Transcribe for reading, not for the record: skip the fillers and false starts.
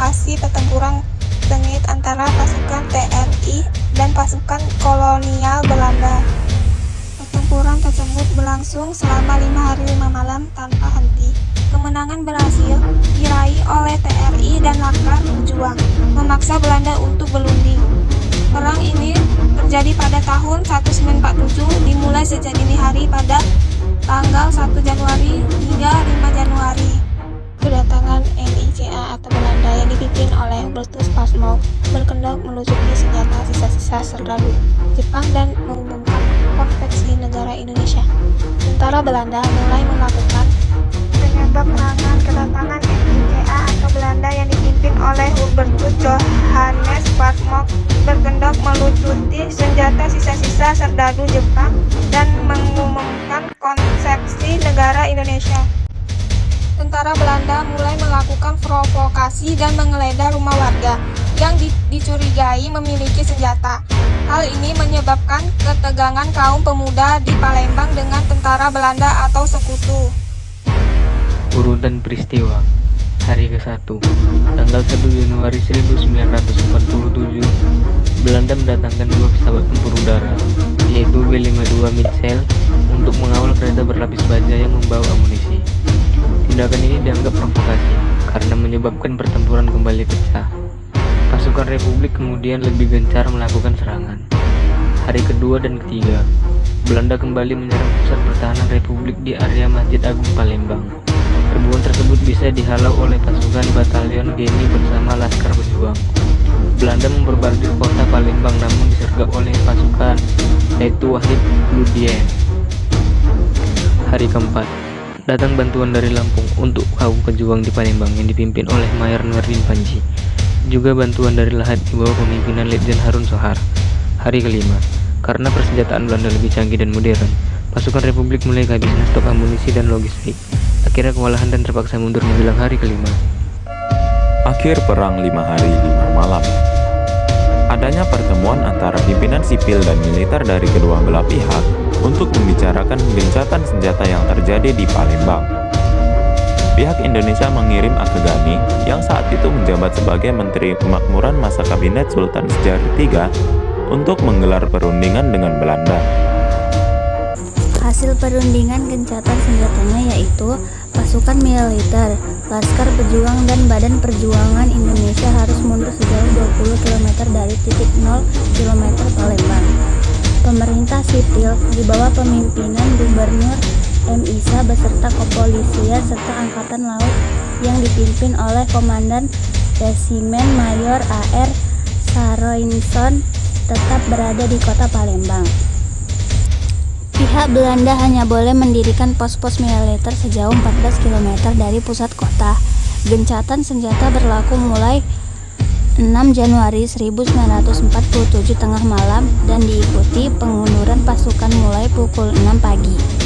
lokasi pertempuran sengit antara pasukan TNI dan pasukan kolonial Belanda. Pertempuran tersebut berlangsung selama 5 hari 5 malam tanpa henti. Kemenangan berhasil diraih oleh TNI dan Laskar Pejuang, memaksa Belanda untuk berunding. Perang ini terjadi pada tahun 1947, dimulai sejak dini hari pada tanggal 1 Januari hingga 5 Januari. Kedatangan NICA atau Belanda yang dipimpin oleh Hubertus Pasmok berkedok melucuti senjata sisa-sisa serdadu Jepang dan mengumumkan konveksi negara Indonesia. Tentara Belanda mulai melakukan penyebab perangan. Kedatangan NICA atau Belanda yang dipimpin oleh Hubertus Johannes Pasmok berkedok melucuti senjata sisa-sisa serdadu Jepang dan mengumumkan konsepsi negara Indonesia. Tentara Belanda mulai melakukan provokasi dan menggeledah rumah warga yang dicurigai memiliki senjata. Hal ini menyebabkan ketegangan kaum pemuda di Palembang dengan tentara Belanda atau sekutu. Urutan peristiwa. Hari ke-1, tanggal 1 Januari 1947, Belanda mendatangkan 2 pesawat tempur udara, yaitu B-52 Mitchell, untuk mengawal kereta berlapis baja yang membawa amunisi. Tindakan ini dianggap provokasi karena menyebabkan pertempuran kembali pecah. Pasukan Republik kemudian lebih gencar melakukan serangan. Hari kedua dan ketiga, Belanda kembali menyerang pusat pertahanan Republik di area Masjid Agung Palembang. Serbuan tersebut bisa dihalau oleh pasukan Batalion Geni bersama Laskar Pejuang. Belanda memperbarui kota Palembang namun disergap oleh pasukan yaitu Wahid Ludien. Hari keempat, datang bantuan dari Lampung untuk kaum pejuang di Palembang yang dipimpin oleh Mayor Nurdin Panji. Juga bantuan dari Lahat di bawah pemimpinan Letjen Harun Sohar. Hari kelima, karena persenjataan Belanda lebih canggih dan modern, pasukan Republik mulai kehabisan stok amunisi dan logistik. Akhirnya kewalahan dan terpaksa mundur menjelang hari kelima. Akhir perang 5 hari 5 malam. Adanya pertemuan antara pimpinan sipil dan militer dari kedua belah pihak untuk membicarakan gencatan senjata yang terjadi di Palembang. Pihak Indonesia mengirim Akegani yang saat itu menjabat sebagai Menteri Kemakmuran masa Kabinet Sultan Syahrir III untuk menggelar perundingan dengan Belanda. Hasil perundingan gencatan senjatanya yaitu pasukan militer, Laskar Pejuang dan Badan Perjuangan Indonesia harus mundur sejauh 20 km dari titik 0 km Palembang. Pemerintah sipil di bawah pemimpinan Gubernur M. Isa beserta kepolisian serta Angkatan Laut yang dipimpin oleh Komandan Resimen Mayor A.R. Saroinson tetap berada di kota Palembang. Pihak Belanda hanya boleh mendirikan pos-pos militer sejauh 14 km dari pusat kota. Gencatan senjata berlaku mulai 6 Januari 1947 tengah malam dan diikuti pengunduran pasukan mulai pukul 6 pagi.